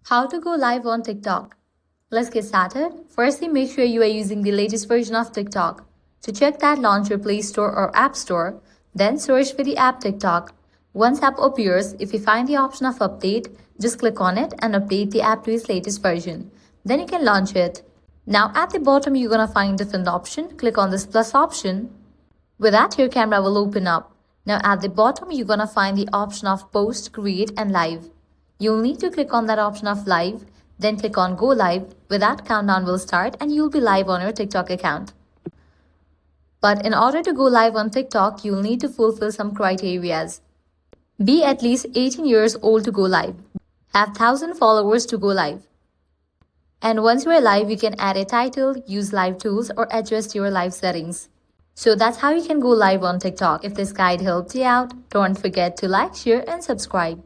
How to go live on TikTok. Let's get started. Firstly, make sure you are using the latest version of TikTok. To check that, launch your Play Store or App Store, then search for the app TikTok. Once app appears, if you find the option of update, just click on it and update the app to its latest version. Then you can launch it. Now at the bottom, you're gonna find different option. Click on this plus option. With that, your camera will open up. Now at the bottom, you're gonna find the option of post, create and live. You'll need to click on that option of live, then click on go live. With that, countdown will start and you'll be live on your TikTok account. But in order to go live on TikTok, you'll need to fulfill some criteria. Be at least 18 years old to go live. Have 1,000 followers to go live. And once you're live, you can add a title, use live tools or adjust your live settings. So that's how you can go live on TikTok. If this guide helped you out, don't forget to like, share and subscribe.